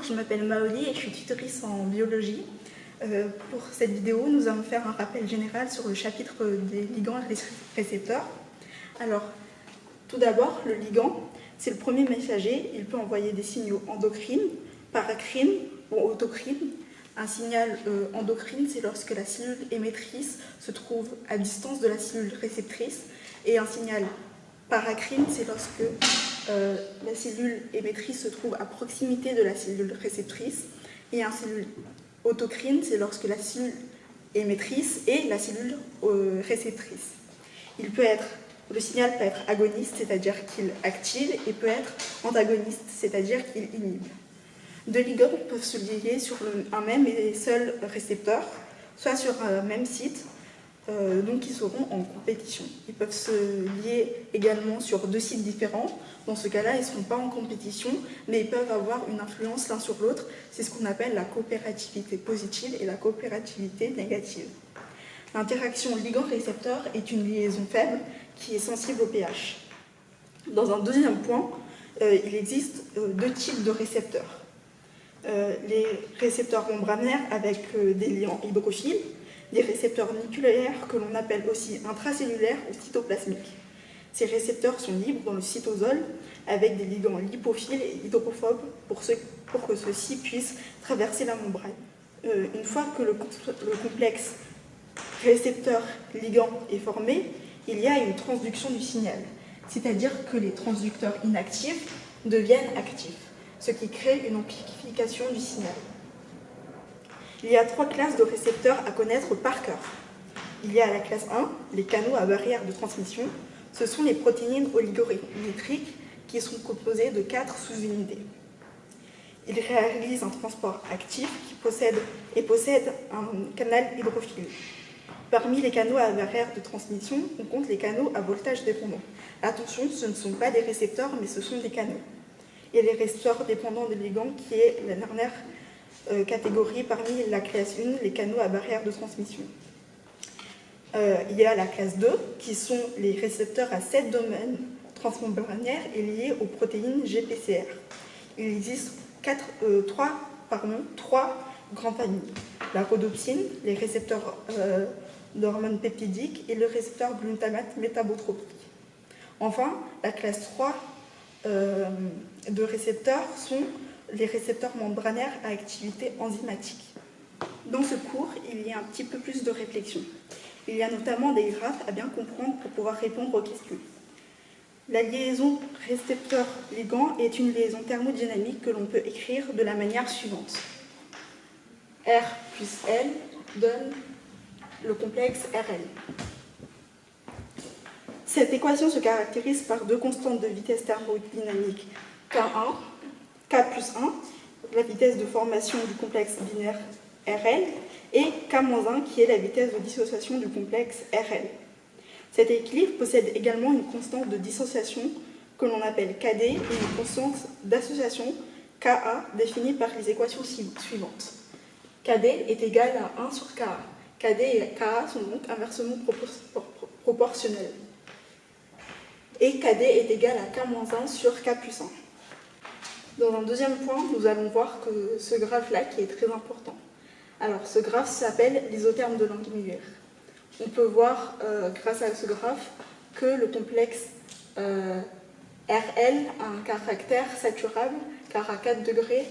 je m'appelle Maoli et je suis tutrice en biologie. Pour cette vidéo, nous allons faire un rappel général sur le chapitre des ligands et récepteurs. Alors, tout d'abord, le ligand, c'est le premier messager. Il peut envoyer des signaux endocrines, paracrines ou autocrines. Un signal endocrine, c'est lorsque la cellule émettrice se trouve à distance de la cellule réceptrice. Et un signal paracrine, c'est lorsque la cellule émettrice se trouve à proximité de la cellule réceptrice. Et un cellule autocrine, c'est lorsque la cellule émettrice est la cellule réceptrice. Le signal peut être agoniste, c'est-à-dire qu'il active, et peut être antagoniste, c'est-à-dire qu'il inhibe. Deux ligands peuvent se lier sur un même et seul récepteur, soit sur un même site, donc ils seront en compétition. Ils peuvent se lier également sur deux sites différents. Dans ce cas-là, ils ne seront pas en compétition, mais ils peuvent avoir une influence l'un sur l'autre. C'est ce qu'on appelle la coopérativité positive et la coopérativité négative. L'interaction ligand-récepteur est une liaison faible qui est sensible au pH. Dans un deuxième point, il existe deux types de récepteurs. Les récepteurs membranaires avec des liants hydrophiles, des récepteurs nucléaires que l'on appelle aussi intracellulaires ou cytoplasmiques. Ces récepteurs sont libres dans le cytosol avec des ligands lipophiles et hydrophobes pour que ceux-ci puissent traverser la membrane. Une fois que le complexe récepteur-ligand est formé, il y a une transduction du signal, c'est-à-dire que les transducteurs inactifs deviennent actifs, ce qui crée une amplification du signal. Il y a trois classes de récepteurs à connaître par cœur. Il y a la classe 1, les canaux à barrière de transmission. Ce sont les protéines oligométriques qui sont composées de 4 sous-unités. Ils réalisent un transport actif qui possède un canal hydrophile. Parmi les canaux à barrière de transmission, on compte les canaux à voltage dépendant. Attention, ce ne sont pas des récepteurs, mais ce sont des canaux. Et les récepteurs dépendants des ligands, qui est la dernière catégorie parmi la classe 1, les canaux à barrière de transmission. Il y a la classe 2, qui sont les récepteurs à 7 domaines transmembranaires et liés aux protéines GPCR. Il existe trois grandes familles. La rhodopsine, les récepteurs d'hormones peptidiques et le récepteur glutamate métabotropique. Enfin, la classe 3 de récepteurs sont les récepteurs membranaires à activité enzymatique. Dans ce cours, il y a un petit peu plus de réflexion. Il y a notamment des graphes à bien comprendre pour pouvoir répondre aux questions. La liaison récepteur-ligand est une liaison thermodynamique que l'on peut écrire de la manière suivante. R plus L donne le complexe RL. Cette équation se caractérise par deux constantes de vitesse thermodynamique K1, K plus 1, la vitesse de formation du complexe binaire RL, et K-1 qui est la vitesse de dissociation du complexe RL. Cet équilibre possède également une constante de dissociation que l'on appelle KD et une constante d'association Ka définie par les équations suivantes. KD est égal à 1 sur Ka. KD et Ka sont donc inversement proportionnels. Et KD est égal à K-1 sur K plus 1. Dans un deuxième point, nous allons voir que ce graphe-là qui est très important. Alors, ce graphe s'appelle l'isotherme de Langmuir. On peut voir, grâce à ce graphe, que le complexe RL a un caractère saturable, car à 4 degrés,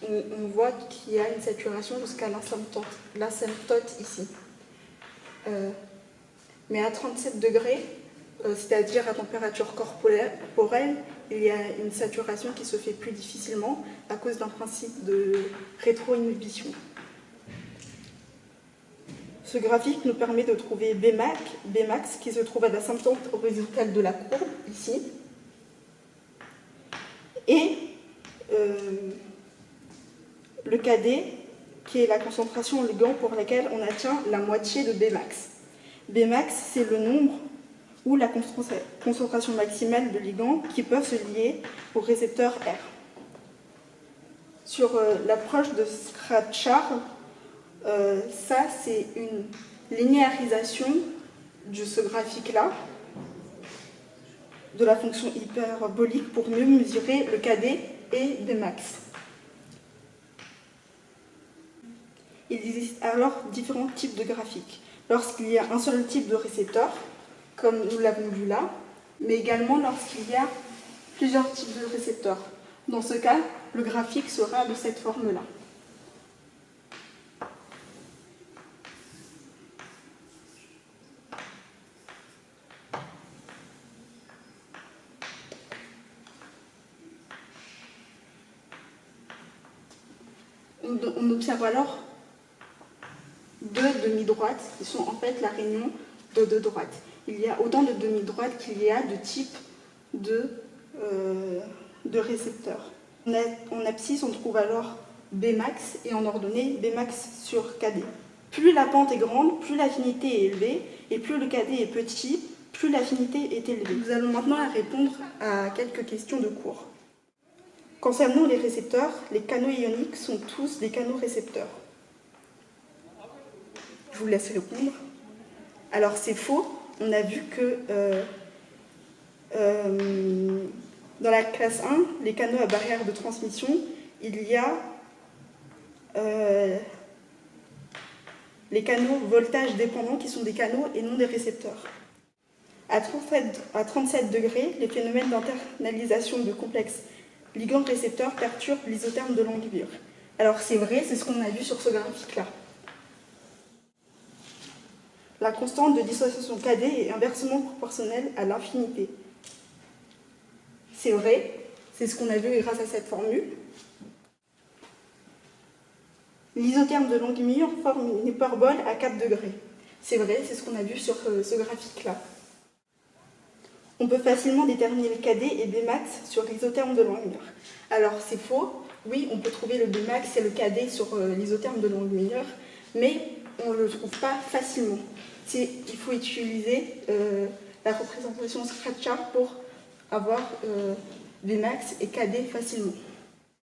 on voit qu'il y a une saturation jusqu'à l'asymptote ici. Mais à 37 degrés, c'est-à-dire à température corporelle, il y a une saturation qui se fait plus difficilement à cause d'un principe de rétroinhibition. Ce graphique nous permet de trouver Bmax qui se trouve à l'asymptote horizontale de la courbe, ici, et le KD, qui est la concentration en ligand pour laquelle on atteint la moitié de Bmax. Bmax, c'est le nombre ou la concentration maximale de ligands qui peuvent se lier au récepteur R. Sur l'approche de Scratchard, ça c'est une linéarisation de ce graphique-là de la fonction hyperbolique pour mieux mesurer le KD et Bmax. Il existe alors différents types de graphiques. Lorsqu'il y a un seul type de récepteur, comme nous l'avons vu là, mais également lorsqu'il y a plusieurs types de récepteurs. Dans ce cas, le graphique sera de cette forme-là. On observe alors deux demi-droites qui sont en fait la réunion de deux droites. Il y a autant de demi-droites qu'il y a de types de récepteurs. En abscisse, on trouve alors Bmax et en ordonnée Bmax sur KD. Plus la pente est grande, plus l'affinité est élevée, et plus le KD est petit, plus l'affinité est élevée. Nous allons maintenant répondre à quelques questions de cours. Concernant les récepteurs, les canaux ioniques sont tous des canaux récepteurs. Je vous laisse répondre. Alors c'est faux. On a vu que dans la classe 1, les canaux à barrière de transmission, il y a les canaux voltage dépendants qui sont des canaux et non des récepteurs. À 37 degrés, les phénomènes d'internalisation de complexes ligand-récepteur perturbe l'isotherme de Langmuir. Alors c'est vrai, c'est ce qu'on a vu sur ce graphique-là. La constante de dissociation KD est inversement proportionnelle à l'infinité. C'est vrai, c'est ce qu'on a vu grâce à cette formule. L'isotherme de Langmuir forme une hyperbole à 4 degrés. C'est vrai, c'est ce qu'on a vu sur ce graphique-là. On peut facilement déterminer le KD et Bmax sur l'isotherme de Langmuir. Alors c'est faux, oui, on peut trouver le Bmax et le KD sur l'isotherme de Langmuir, mais on ne le trouve pas facilement. Il faut utiliser la représentation scratch chart pour avoir Bmax et KD facilement.